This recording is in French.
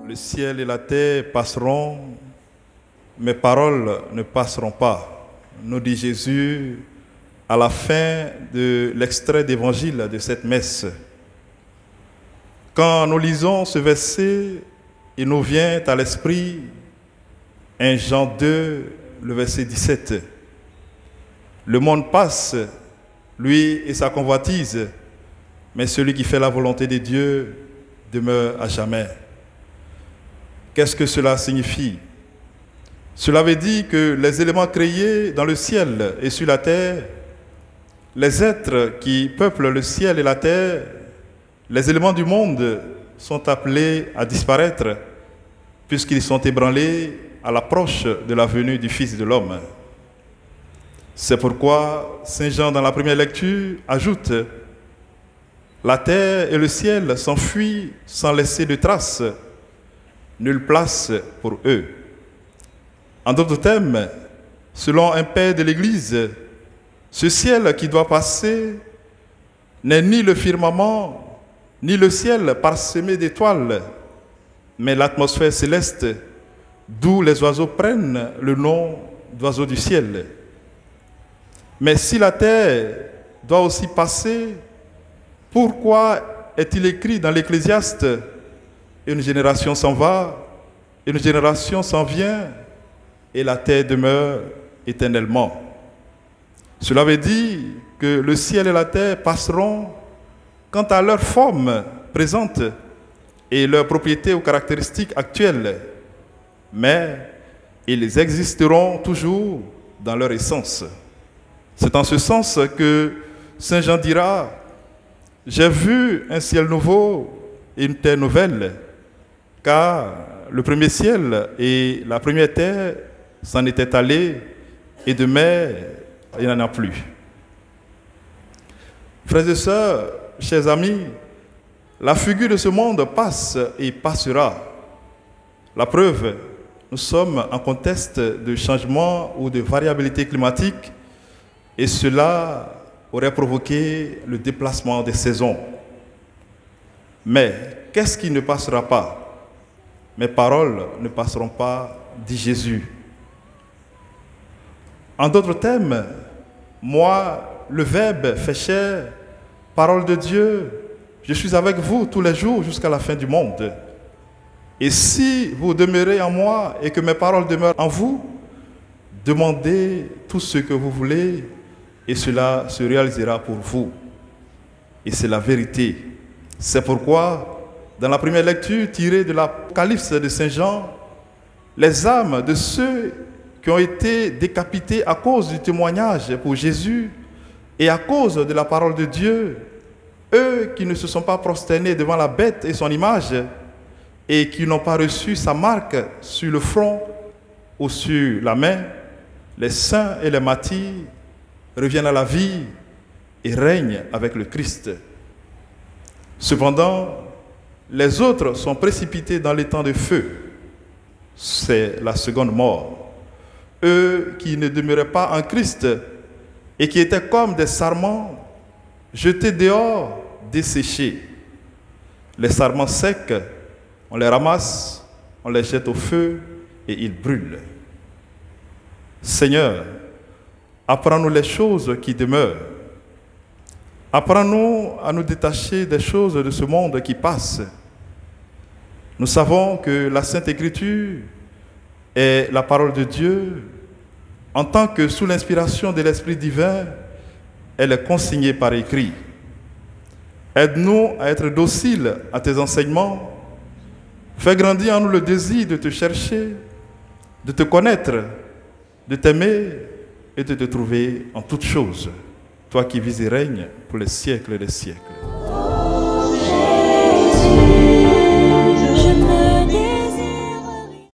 Le ciel et la terre passeront, mes paroles ne passeront pas, nous dit Jésus à la fin de l'extrait d'évangile de cette messe. Quand nous lisons ce verset, il nous vient à l'esprit 1 Jean 2, le verset 17. Le monde passe, lui et sa convoitise, mais celui qui fait la volonté de Dieu demeure à jamais. Qu'est-ce que cela signifie? Cela veut dire que les éléments créés dans le ciel et sur la terre, les êtres qui peuplent le ciel et la terre, les éléments du monde sont appelés à disparaître puisqu'ils sont ébranlés à l'approche de la venue du Fils de l'homme. C'est pourquoi Saint Jean, dans la première lecture, ajoute « La terre et le ciel s'enfuient sans laisser de traces, nulle place pour eux. » En d'autres termes, selon un père de l'Église, ce ciel qui doit passer n'est ni le firmament, ni le ciel parsemé d'étoiles, mais l'atmosphère céleste, d'où les oiseaux prennent le nom d'oiseaux du ciel. Mais si la terre doit aussi passer, pourquoi est-il écrit dans l'Ecclésiaste « Une génération s'en va, une génération s'en vient, et la terre demeure éternellement ». Cela veut dire que le ciel et la terre passeront quant à leur forme présente et leurs propriétés ou caractéristiques actuelles, mais ils existeront toujours dans leur essence. C'est en ce sens que Saint Jean dira « J'ai vu un ciel nouveau et une terre nouvelle, car le premier ciel et la première terre s'en étaient allés, et de mer, il n'y en a plus. » Frères et sœurs, chers amis, la figure de ce monde passe et passera. La preuve, nous sommes en contexte de changement ou de variabilité climatique, et cela aurait provoqué le déplacement des saisons. Mais qu'est-ce qui ne passera pas? Mes paroles ne passeront pas, dit Jésus. En d'autres termes, moi, le Verbe fait chair, parole de Dieu, je suis avec vous tous les jours jusqu'à la fin du monde. Et si vous demeurez en moi et que mes paroles demeurent en vous, demandez tout ce que vous voulez et cela se réalisera pour vous. Et c'est la vérité. C'est pourquoi, dans la première lecture tirée de l'Apocalypse de Saint Jean, les âmes de ceux qui ont été décapités à cause du témoignage pour Jésus et à cause de la parole de Dieu, eux qui ne se sont pas prosternés devant la bête et son image et qui n'ont pas reçu sa marque sur le front ou sur la main, les saints et les martyrs reviennent à la vie et règnent avec le Christ. Cependant, les autres sont précipités dans les temps de feu. C'est la seconde mort. Eux qui ne demeuraient pas en Christ et qui étaient comme des sarments, jetés dehors, desséchés. Les sarments secs, on les ramasse, on les jette au feu et ils brûlent. Seigneur, apprends-nous les choses qui demeurent. Apprends-nous à nous détacher des choses de ce monde qui passe. Nous savons que la Sainte Écriture est la parole de Dieu, en tant que sous l'inspiration de l'Esprit divin, elle est consignée par écrit. Aide-nous à être dociles à tes enseignements. Fais grandir en nous le désir de te chercher, de te connaître, de t'aimer et de te trouver en toutes choses. Toi qui vis et règnes pour les siècles des siècles.